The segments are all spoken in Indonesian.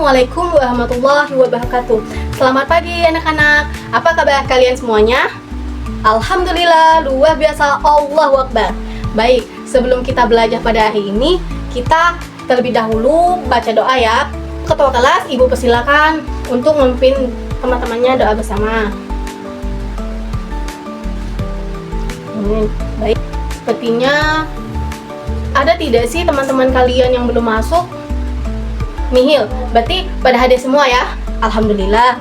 Assalamualaikum warahmatullahi wabarakatuh. Selamat pagi anak-anak. Apa kabar kalian semuanya? Alhamdulillah, luar biasa, Allahu Akbar. Baik, sebelum kita belajar pada hari ini, kita terlebih dahulu baca doa ya. Ketua kelas, Ibu persilakan untuk memimpin teman-temannya doa bersama. Baik, sepertinya ada tidak sih teman-teman kalian yang belum masuk? Nihil, berarti pada hadir semua ya. Alhamdulillah.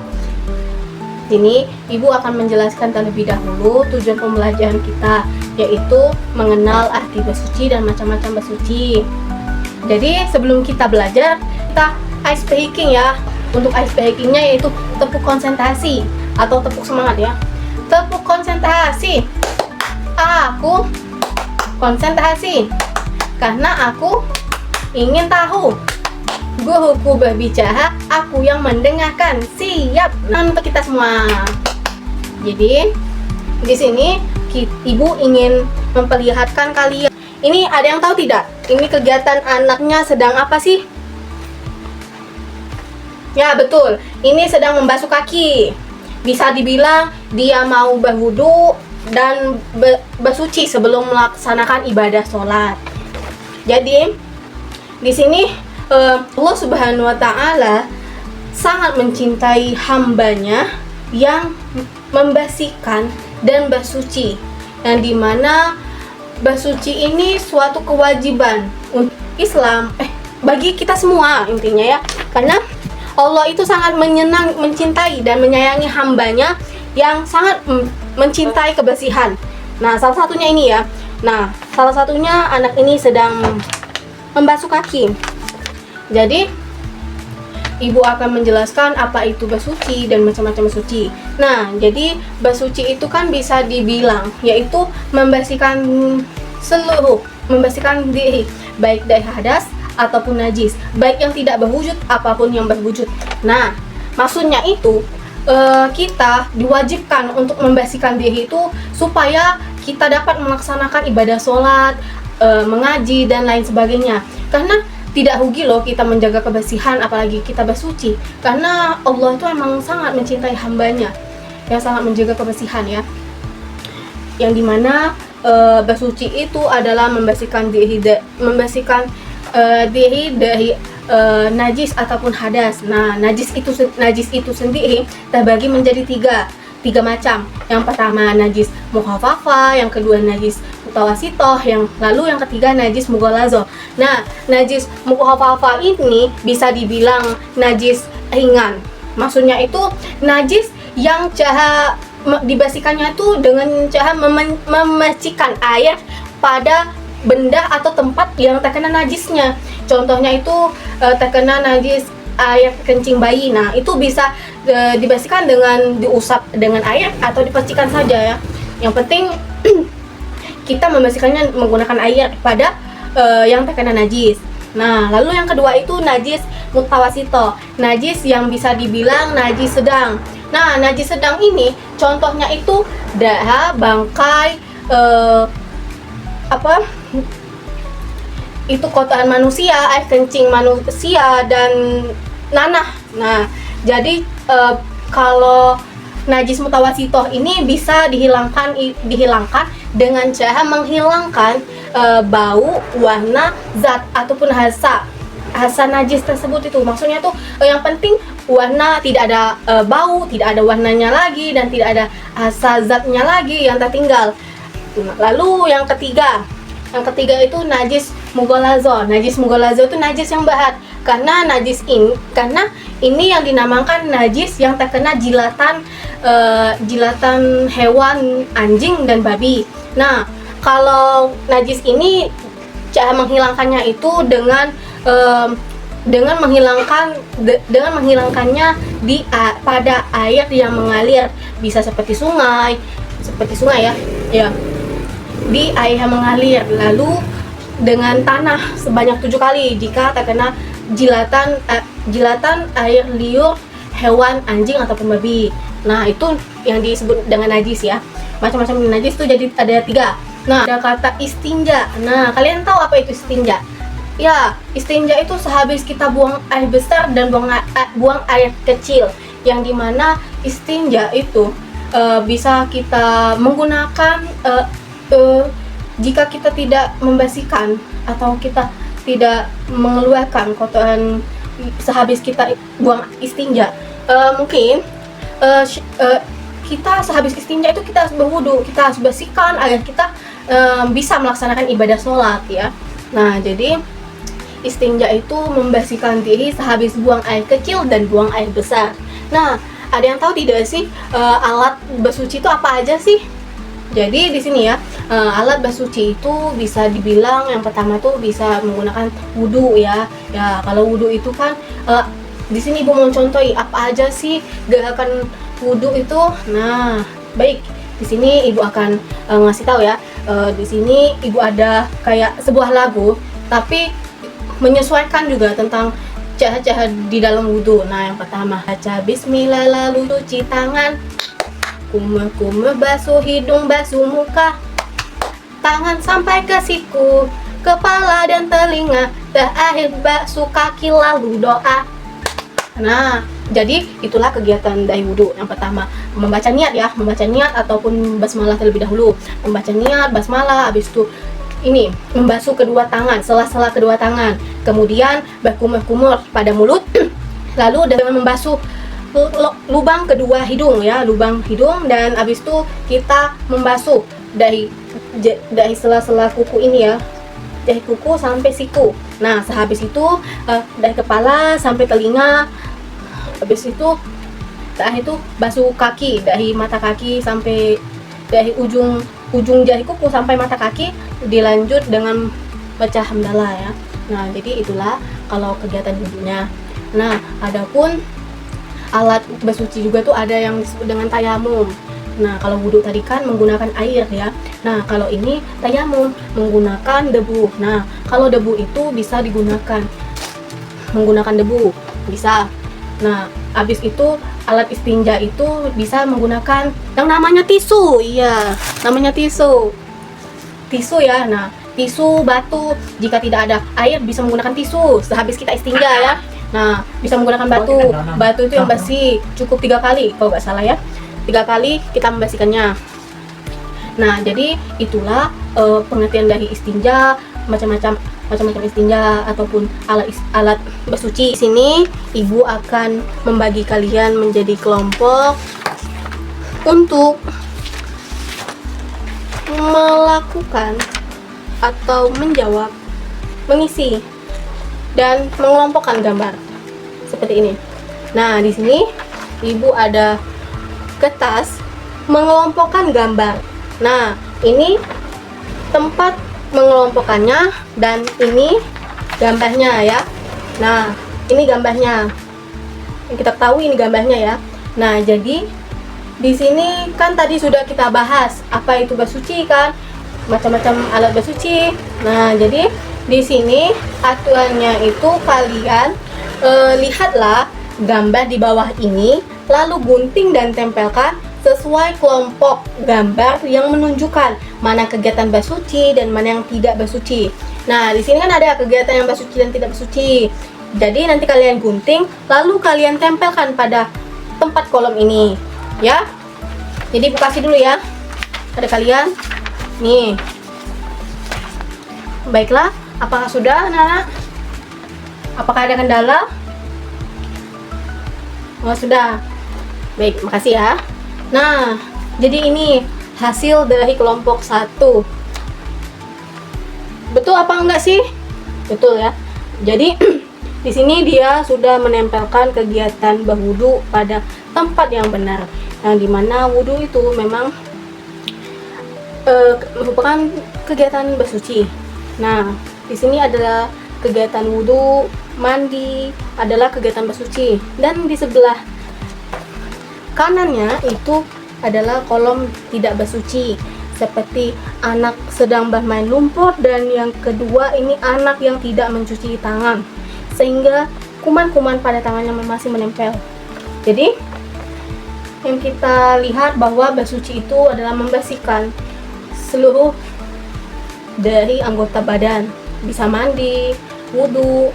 Sini Ibu akan menjelaskan terlebih dahulu tujuan pembelajaran kita, yaitu mengenal arti bersuci dan macam-macam bersuci. Jadi sebelum kita belajar, kita ice breaking ya. Untuk ice breakingnya yaitu tepuk konsentrasi atau tepuk semangat ya. Tepuk konsentrasi. Aku konsentrasi karena aku ingin tahu. Guruku berbicara, aku yang mendengarkan. Siap. Nah, untuk kita semua. Jadi di sini Ibu ingin memperlihatkan kalian. Ini ada yang tahu tidak? Ini kegiatan anaknya sedang apa sih? Ya betul. Ini sedang membasuh kaki. Bisa dibilang dia mau berwudu dan bersuci sebelum melaksanakan ibadah sholat. Jadi di sini Allah Subhanahu wa Ta'ala sangat mencintai hambanya yang membersihkan dan bersuci, yang dimana bersuci ini suatu kewajiban untuk Islam, bagi kita semua intinya ya, karena Allah itu sangat mencintai dan menyayangi hambanya yang sangat mencintai kebersihan. Nah, salah satunya ini ya. Nah, salah satunya anak ini sedang membasuh kaki. Jadi Ibu akan menjelaskan apa itu bersuci dan macam-macam bersuci. Nah, jadi bersuci itu kan bisa dibilang yaitu membersihkan membersihkan diri, baik dari hadas ataupun najis, baik yang tidak berwujud apapun yang berwujud. Nah, maksudnya itu kita diwajibkan untuk membersihkan diri itu supaya kita dapat melaksanakan ibadah sholat, mengaji dan lain sebagainya. Karena tidak rugi loh kita menjaga kebersihan, apalagi kita bersuci, karena Allah itu emang sangat mencintai hambanya yang sangat menjaga kebersihan ya, yang dimana bersuci itu adalah membersihkan diri dari najis ataupun hadas. Nah, najis itu sendiri terbagi menjadi tiga macam. Yang pertama najis mukhafafah, yang kedua najis mutawasitoh, lalu yang ketiga najis mughallazoh. Nah, najis mukhafafah ini bisa dibilang najis ringan. Maksudnya itu najis yang cara dibersihkannya itu dengan cara memercikan air pada benda atau tempat yang terkena najisnya. Contohnya itu terkena najis air kencing bayi. Nah, itu bisa dibersihkan dengan diusap dengan air atau dipercikan saja ya. Yang penting kita membersihkannya menggunakan air pada yang terkena najis. Nah, lalu yang kedua itu najis mutawasito, najis yang bisa dibilang najis sedang. Nah, najis sedang ini contohnya itu darah, bangkai, itu kotoran manusia, air kencing manusia dan nanah. Nah, jadi kalau najis mutawasitoh ini bisa dihilangkan dengan cara menghilangkan bau, warna, zat ataupun rasa najis tersebut itu. Maksudnya tuh yang penting warna tidak ada, bau tidak ada warnanya lagi, dan tidak ada rasa zatnya lagi yang tertinggal. Lalu yang ketiga itu najis mughallazoh. Najis mughallazoh itu najis yang berat, karena ini yang dinamakan najis yang terkena jilatan hewan, anjing dan babi. Nah, kalau najis ini cara menghilangkannya itu dengan menghilangkannya pada air yang mengalir, bisa seperti sungai ya, di air yang mengalir, lalu dengan tanah sebanyak 7 kali jika terkena jilatan air liur hewan, anjing ataupun babi. Nah, itu yang disebut dengan najis ya. Macam-macam najis itu jadi ada 3. Nah, ada kata istinja. Nah, kalian tahu apa itu istinja? Ya, istinja itu sehabis kita buang air besar dan buang air kecil, yang dimana istinja itu bisa kita menggunakan jika kita tidak membersihkan atau kita tidak mengeluarkan kotoran sehabis kita buang istinja. Mungkin kita sehabis istinja itu kita harus berwudu, kita harus bersihkan agar kita bisa melaksanakan ibadah sholat ya. Nah, jadi istinja itu membersihkan diri sehabis buang air kecil dan buang air besar. Nah, ada yang tahu tidak sih alat bersuci itu apa aja sih? Jadi di sini ya, alat bersuci itu bisa dibilang yang pertama tuh bisa menggunakan wudu ya. Ya, kalau wudu itu kan di sini Ibu mau contohi apa aja sih gerakan wudu itu. Nah, baik. Di sini Ibu akan ngasih tahu ya. Di sini Ibu ada kayak sebuah lagu tapi menyesuaikan juga tentang cara-cara di dalam wudu. Nah, yang pertama baca bismillah lalu cuci tangan, kumur-kumur basuh hidung, basuh muka, tangan sampai ke siku, kepala dan telinga, terakhir basuh kaki lalu doa. Nah, jadi itulah kegiatan dari wudu. Yang pertama, membaca niat ya, membaca niat ataupun basmalah terlebih dahulu. Membaca niat, basmalah, habis itu ini membasuh kedua tangan, sela-sela kedua tangan, kemudian berkumur-kumur pada mulut, lalu dengan membasuh lubang kedua hidung ya, lubang hidung, dan habis itu kita membasuh dari sela-sela kuku ini ya, dari kuku sampai siku. Nah, sehabis itu dari kepala sampai telinga, habis itu terakhir itu basuh kaki, dari mata kaki sampai dari ujung jari kuku sampai mata kaki, dilanjut dengan baca hamdalah ya. Nah, jadi itulah kalau kegiatan wudunya. Nah, adapun alat bersuci juga tuh ada yang disebut dengan tayamum. Nah, kalau wudu tadi kan menggunakan air ya. Nah, kalau ini tayamum menggunakan debu. Nah, kalau debu itu bisa digunakan menggunakan debu, bisa. Nah, habis itu alat istinja itu bisa menggunakan yang namanya tisu. Iya, namanya tisu. Tisu ya. Nah, tisu, batu. Jika tidak ada air bisa menggunakan tisu sehabis kita istinja ya. Nah, bisa menggunakan batu. Batu itu yang bersih, cukup 3 kali kalau nggak salah ya. 3 kali kita membersihkannya. Nah, jadi itulah pengertian dari istinja, macam-macam istinja ataupun alat bersuci. Di sini Ibu akan membagi kalian menjadi kelompok untuk melakukan atau menjawab, mengisi dan mengelompokkan gambar seperti ini. Nah, di sini Ibu ada kertas mengelompokkan gambar. Nah, ini tempat mengelompokkannya dan ini gambarnya ya. Nah, ini gambarnya. Yang kita tahu ini gambarnya ya. Nah, jadi di sini kan tadi sudah kita bahas apa itu bersuci kan, macam-macam alat bersuci. Nah, jadi di sini aturannya itu kalian lihatlah gambar di bawah ini, lalu gunting dan tempelkan sesuai kelompok gambar yang menunjukkan mana kegiatan bersuci dan mana yang tidak bersuci. Nah, di sini kan ada kegiatan yang bersuci dan tidak bersuci. Jadi nanti kalian gunting, lalu kalian tempelkan pada tempat kolom ini, ya. Jadi buka kasih dulu ya pada kalian. Nih. Baiklah, apakah sudah, Nana? Apakah ada kendala? Oh, sudah. Baik, makasih ya. Nah, jadi ini hasil dari kelompok 1. Betul apa enggak sih? Betul ya. Jadi di sini dia sudah menempelkan kegiatan berwudu pada tempat yang benar. Yang dimana wudu itu memang merupakan kegiatan bersuci. Nah, di sini adalah kegiatan wudu, mandi adalah kegiatan bersuci, dan di sebelah kanannya itu adalah kolom tidak bersuci, seperti anak sedang bermain lumpur, dan yang kedua ini anak yang tidak mencuci tangan sehingga kuman-kuman pada tangannya masih menempel. Jadi yang kita lihat bahwa bersuci itu adalah membersihkan seluruh dari anggota badan, bisa mandi, wudhu,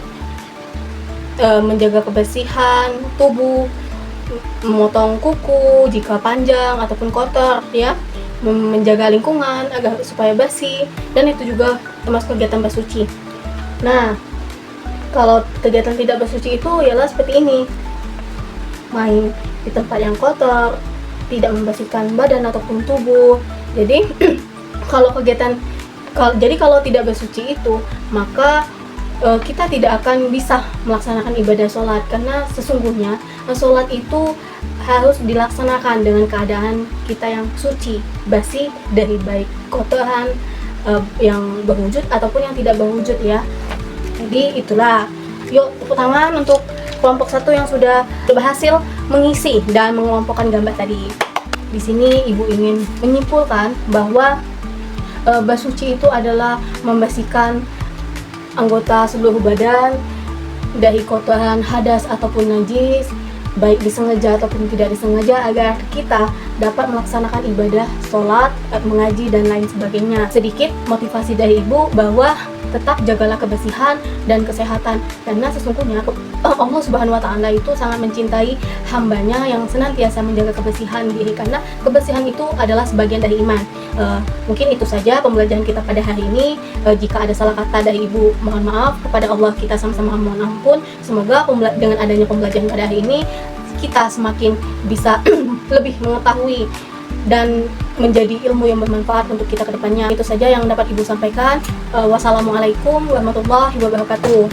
menjaga kebersihan tubuh, memotong kuku jika panjang ataupun kotor ya, menjaga lingkungan agar supaya bersih, dan itu juga termasuk kegiatan bersuci. Nah, kalau kegiatan tidak bersuci itu ialah seperti ini: main di tempat yang kotor, tidak membersihkan badan ataupun tubuh. Jadi kalau kalau tidak bersuci itu, maka kita tidak akan bisa melaksanakan ibadah sholat, karena sesungguhnya sholat itu harus dilaksanakan dengan keadaan kita yang suci, bersih dari baik kotoran yang berwujud ataupun yang tidak berwujud ya. Jadi itulah, yuk tepuk tangan untuk kelompok 1 yang sudah berhasil mengisi dan mengelompokkan gambar tadi. Di sini ibu ingin menyimpulkan bahwa bersuci itu adalah membersihkan anggota seluruh badan dari kotoran hadas ataupun najis, baik disengaja ataupun tidak disengaja, agar kita dapat melaksanakan ibadah sholat, mengaji, dan lain sebagainya. Sedikit motivasi dari ibu bahwa tetap jagalah kebersihan dan kesehatan, karena sesungguhnya Allah Subhanahu wa Ta'ala itu sangat mencintai hambanya yang senantiasa menjaga kebersihan diri, karena kebersihan itu adalah sebagian dari iman. Mungkin itu saja pembelajaran kita pada hari ini. Jika ada salah kata dari ibu, mohon maaf. Kepada Allah kita sama-sama mohon ampun. Semoga dengan adanya pembelajaran pada hari ini, kita semakin bisa lebih mengetahui dan menjadi ilmu yang bermanfaat untuk kita ke depannya. Itu saja yang dapat ibu sampaikan. Wassalamualaikum warahmatullahi wabarakatuh.